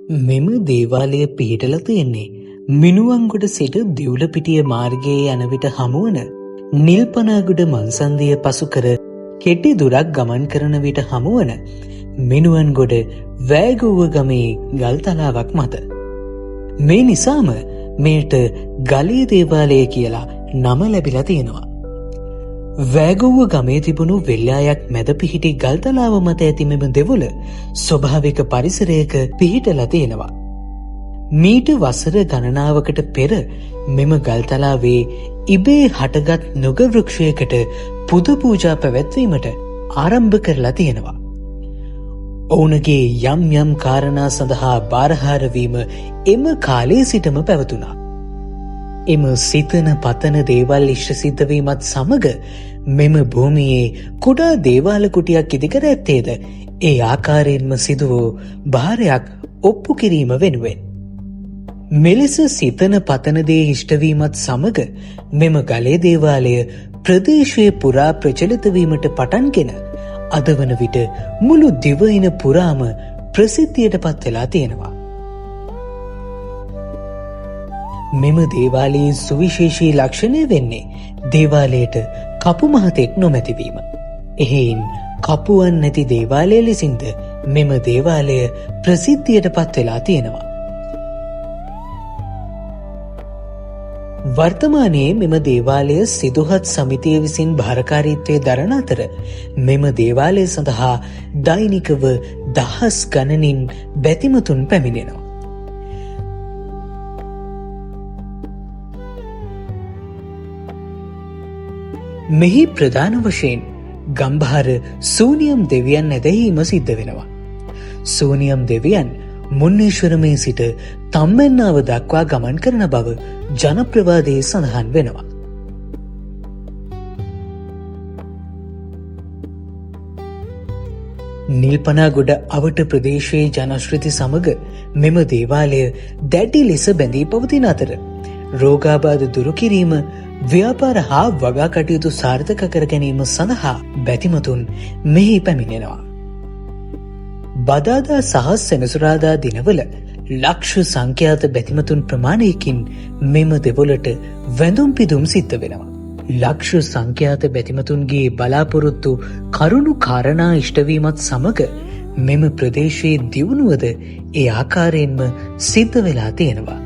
මෙම දේවාලය පිහිටලා තියෙන්නේ මිනුවන්ගොඩ සිට දිවුලපිටිය මාර්ගයේ යන විට හමුවන නිල්පනාගොඩ මංසන්ධිය පසු කර කෙටි දුරක් ගමන් කරන විට හමුවන මිනුවන්ගොඩ වෑගුව ගමේ ගල්තලාවක් මත. මේ නිසාම මෙයට ගලේ දේවාලය කියලා නම ලැබිලා තියෙනවා. වෑගුව ගමේ තිබුණු වෙල්යායක් මැද පිහිටි ගල්තලාව මත ඇති මෙම දෙවොල ස්වභාවික පරිසරයක පිහිටලා තියෙනවා. මීට වසර ගණනාවකට පෙර මෙම ගල්තලාවේ ඉබේ හටගත් නුග වෘක්ෂයකට පුද පූජා පැවැත්වීමට ආරම්භ කරලා තියෙනවා. ඔවුනගේ යම් යම් කාරණා සඳහා බාරහාරවීම එම කාලයේ සිටම පැවතුණා. එම සිතන පතන දේවල් ඉෂ්ට සිද්ධවීමත් සමග මෙම භූමියේ කුඩා දේවාල කුටියක් ඉදිකර ඇත්තේද ඒ ආකාරයෙන්ම සිදු වූ භාරයක් ඔප්පු කිරීම වෙනුවෙන්. මෙලෙස සිතන පතන දේ ඉෂ්ටවීමත් සමග මෙම ගලේ දේවාලය ප්‍රදේශයේ පුරා ප්‍රචලිත වීමට පටන්ගෙන අද වන විට මුළු දිවයින පුරාම ප්‍රසිද්ධියට පත් වෙලා තියෙනවා. මෙම දේවාලයේ සුවිශේෂී ලක්ෂණය වෙන්නේ දේවාලයට කපු මහතෙක් නොමැතිවීම. එහෙයින් කපුවන් නැති දේවාලය ලෙසින්ද මෙම දේවාලය ප්‍රසිද්ධියට පත් වෙලා තියෙනවා. වර්තමානයේ මෙම දේවාලය සිදුහත් සමිතිය විසින් භාරකාරීත්වය දරන අතර මෙම දේවාලය සඳහා දෛනිකව දහස් ගණනින් බැතිමතුන් පැමිණෙනවා. මෙහි ප්‍රධාන වශයෙන් ගම්භාර සූනියම් දෙවියන් ඇදහීම සිද්ධ වෙනවා. සූනියම් දෙවියන් මුන්නේශ්වරමේ සිට තම්මැන්නාව දක්වා ගමන් කරන බව ජනප්‍රවාදයේ සඳහන් වෙනවා. නිල්පනාගොඩ අවට ප්‍රදේශයේ ජනශ්‍රුති සමග මෙම දේවාලය දැඩි ලෙස බැඳී පවතින අතර රෝගාබාධ දුරු කිරීම, ව්‍යාපාර හා වගා කටයුතු සාර්ථක කර ගැනීම සඳහා බැතිමතුන් මෙහි පැමිණෙනවා. බදාදා සහ සෙනසුරාදා දිනවල ලක්ෂ සංඛ්‍යාත බැතිමතුන් ප්‍රමාණයකින් මෙම දෙවොලට වැඳුම් පිදුම් සිද්ධ වෙනවා. ලක්ෂ සංඛ්‍යාත බැතිමතුන්ගේ බලාපොරොත්තු කරුණු කාරණා ඉෂ්ටවීමත් සමග මෙම ප්‍රදේශයේ දියුණුවද ඒ ආකාරයෙන්ම සිද්ධ වෙලා තියෙනවා.